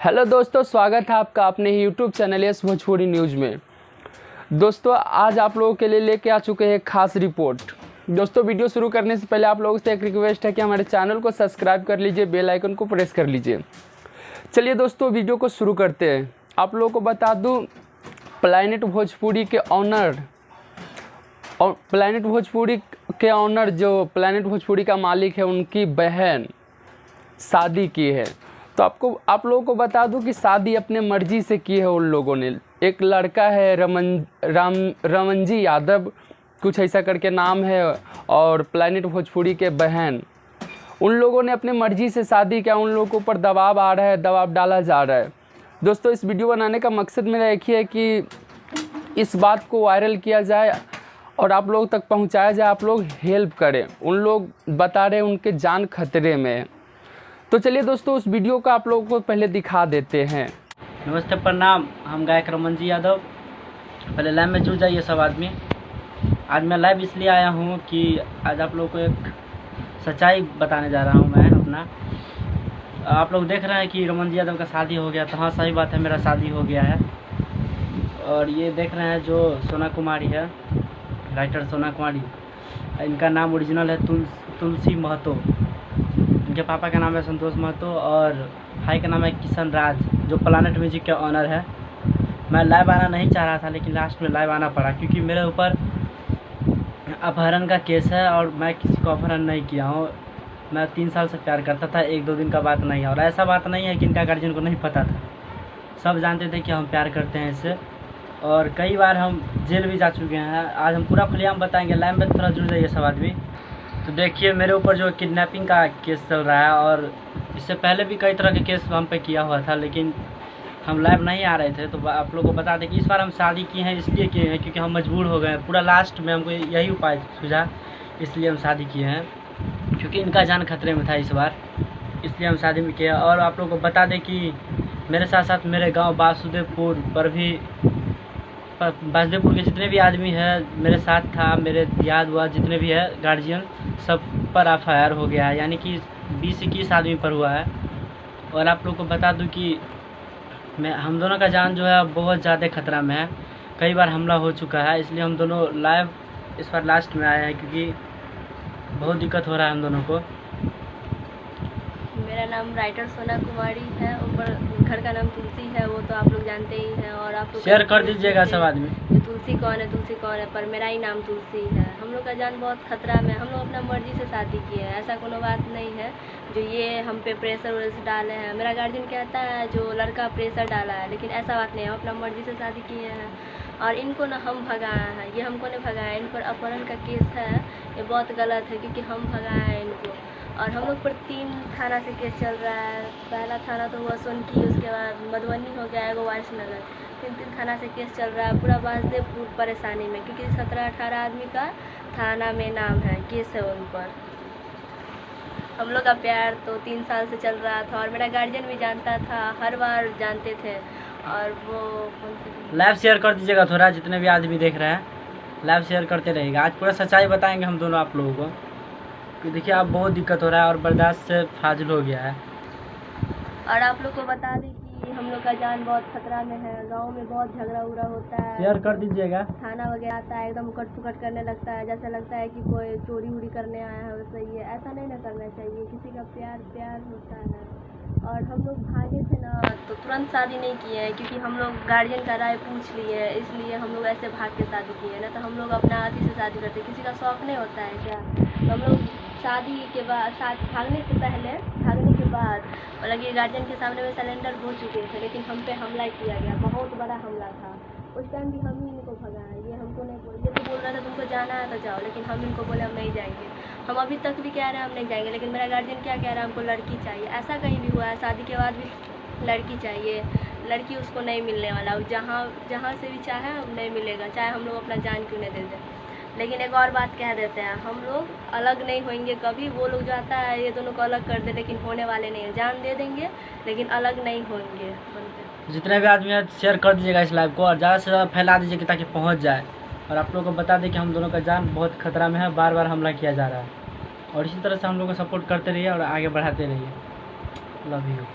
Hello दोस्तों, स्वागत है आपका अपने YouTube channel S Bhojpuri news में। दोस्तों आज आप लोगों के लिए लेके आ चुके हैं खास रिपोर्ट। दोस्तों वीडियो शुरू करने से पहले आप लोगों से एक रिक्वेस्ट है कि हमारे चैनल को सब्सक्राइब कर लीजिए, बेल आइकन को प्रेस कर लीजिए। चलिए दोस्तों वीडियो को शुरू करते हैं। आप लोगों को बता दूँ, प्लैनेट भोजपुरी के ऑनर और प्लैनेट भोजपुरी के ऑनर जो प्लैनेट भोजपुरी का मालिक है, उनकी बहन शादी की है। तो आप लोगों को बता दूं कि शादी अपने मर्जी से की है उन लोगों ने। एक लड़का है रमनजी यादव, कुछ ऐसा करके नाम है, और प्लैनेट भोजपुरी के बहन, उन लोगों ने अपने मर्जी से शादी किया। उन लोगों के ऊपर दबाव आ रहा है, दबाव डाला जा रहा है। दोस्तों इस वीडियो बनाने का मकसद मेरा एक ही है कि इस बात को वायरल किया जाए और आप लोग तक पहुंचाया जाए, आप लोग हेल्प करें। उन लोग बता रहे हैं उनके जान खतरे में है। तो चलिए दोस्तों उस वीडियो का आप लोगों को पहले दिखा देते हैं। नमस्ते, प्रणाम। हम गायक रमनजी यादव। पहले लाइव में जुड़ जाइए सब आदमी। आज मैं लाइव इसलिए आया हूँ कि आज आप लोगों को एक सच्चाई बताने जा रहा हूँ मैं अपना। आप लोग देख रहे हैं कि रमनजी यादव का शादी हो गया। तो हाँ, सही बात है, मेरा शादी हो गया है। और ये देख रहे हैं जो सोना कुमारी है, राइटर सोना कुमारी, इनका नाम ओरिजिनल है तुलसी महतो। इनके पापा का नाम है संतोष महतो और भाई का नाम है किशन राज, जो प्लैनेट म्यूजिक के ऑनर है। मैं लाइव आना नहीं चाह रहा था, लेकिन लास्ट में लाइव आना पड़ा क्योंकि मेरे ऊपर अपहरण का केस है और मैं किसी को अपहरण नहीं किया हूँ। मैं 3 साल से प्यार करता था, 1-2 दिन का बात नहीं है। और ऐसा बात नहीं है कि इनका गार्जियन को नहीं पता था, सब जानते थे कि हम प्यार करते हैं इससे। और कई बार हम जेल भी जा चुके हैं। आज हम पूरा खुलेआम बताएंगे। लाइव में थोड़ा जुड़ जाइए सब आदमी। तो देखिए, मेरे ऊपर जो किडनैपिंग का केस चल रहा है और इससे पहले भी कई तरह के केस हम पे किया हुआ था, लेकिन हम लाइव नहीं आ रहे थे। तो आप लोगों को बता दें कि इस बार हम शादी की हैं, इसलिए किए हैं क्योंकि हम मजबूर हो गए। पूरा लास्ट में हमको यही उपाय सूझा, इसलिए हम शादी किए हैं, क्योंकि इनका जान खतरे में था इस बार, इसलिए हम शादी में किए। और आप लोगों को बता दें कि मेरे साथ साथ मेरे गाँव वासुदेवपुर पर भी, वासुदेवपुर के जितने भी आदमी हैं मेरे साथ था, मेरे याद हुआ जितने भी है गार्जियन, सब पर FIR हो गया है, यानी कि 20-21 आदमी पर हुआ है। और आप लोग को बता दूं कि हम दोनों का जान जो है बहुत ज़्यादा खतरा में है। कई बार हमला हो चुका है, इसलिए हम दोनों लाइव इस बार लास्ट में आए हैं क्योंकि बहुत दिक्कत हो रहा है हम दोनों को। मेरा नाम राइटर सोना कुमारी है, ऊपर घर का नाम तुलसी है, वो तो आप लोग जानते ही हैं। और आप लोग शेयर कर दीजिएगा सब आदमी। तुलसी कौन है, पर मेरा ही नाम तुलसी है। हम लोग का जान बहुत खतरा में। हम लोग अपना मर्जी से शादी किए हैं, ऐसा कोनो बात नहीं है जो ये हम पे प्रेशर व्रेशर डाले हैं। मेरा गार्जियन कहता है जो लड़का प्रेशर डाला है, लेकिन ऐसा बात नहीं है। हम अपना मर्जी से शादी किए हैं और इनको ना हम भगाए हैं, ये हमको नहीं भगाया। इन पर अपहरण का केस है, ये बहुत गलत है क्योंकि हम भगाए हैं इनको। और हम लोग पर 3 थाना से केस चल रहा है। पहला थाना तो हुआ सोनकी, उसके बाद मधुबनी हो गया, एगो वारिस नगर। 3 थाना से केस चल रहा है। पूरा वासुदेवपुर परेशानी में, क्योंकि 17-18 आदमी का थाना में नाम है, केस है उन पर। हम लोग का प्यार तो 3 साल से चल रहा था और मेरा गार्जियन भी जानता था, हर बार जानते थे। और वो लाइव शेयर कर दीजिएगा थोड़ा, जितने भी आदमी देख रहे हैं लाइव शेयर करते रहेगा। आज पूरा सच्चाई बताएंगे हम दोनों आप लोगों को, कि देखिए आप बहुत दिक्कत हो रहा है और बर्दाश्त से फाजिल हो गया है। और आप लोग को बता दें कि हम लोग का जान बहुत खतरा में है। गांव में बहुत झगड़ा उगड़ा होता है, शेयर कर दीजिएगा। थाना वगैरह आता है, एकदम उकट पुकट करने लगता है, जैसे लगता है कि कोई चोरी उड़ी करने आया है। वैसे ही है, ऐसा नहीं ना करना चाहिए। किसी का प्यार होता है। और हम लोग भागे थे ना, तो तुरंत शादी नहीं किए हैं क्योंकि हम लोग गार्जियन का राय पूछ लिए, इसलिए हम लोग ऐसे भाग के शादी किए हैं। ना तो हम लोग अपना हाथी से शादी करते। किसी का शौक नहीं होता है क्या? तो हम लोग शादी के बाद, भागने से पहले, भागने के बाद, मतलब कि गार्जियन के सामने में सरेंडर हो चुके थे, लेकिन हम पे हमला किया गया, बहुत बड़ा हमला था। उस टाइम भी हम ही इनको भगाए। ये हमको नहीं बोल, ये तो बोल रहा था तुमको जाना है तो जाओ, लेकिन हम इनको बोले हम नहीं जाएंगे। हम अभी तक भी कह रहे हैं हम नहीं जाएंगे, लेकिन मेरा गार्जियन क्या कह रहा है, हमको लड़की चाहिए। ऐसा कहीं भी हुआ है, शादी के बाद भी लड़की चाहिए। लड़की उसको नहीं मिलने वाला, जहाँ से भी चाहे नहीं मिलेगा, चाहे हम लोग अपना जान क्यों नहीं दे दें। लेकिन एक और बात कह देते हैं, हम लोग अलग नहीं होंगे कभी। वो लोग जाता है ये दोनों को अलग कर दे, लेकिन होने वाले नहीं है। जान दे देंगे लेकिन अलग नहीं होंगे। जितने भी आदमी हैं शेयर कर दीजिएगा इस लाइव को और ज़्यादा से ज़्यादा फैला दीजिए ताकि पहुंच जाए। और आप लोगों को बता दें कि हम दोनों का जान बहुत खतरा में है, बार बार हमला किया जा रहा है। और इसी तरह से हम लोग को सपोर्ट करते रहिए और आगे बढ़ाते रहिए। Love you.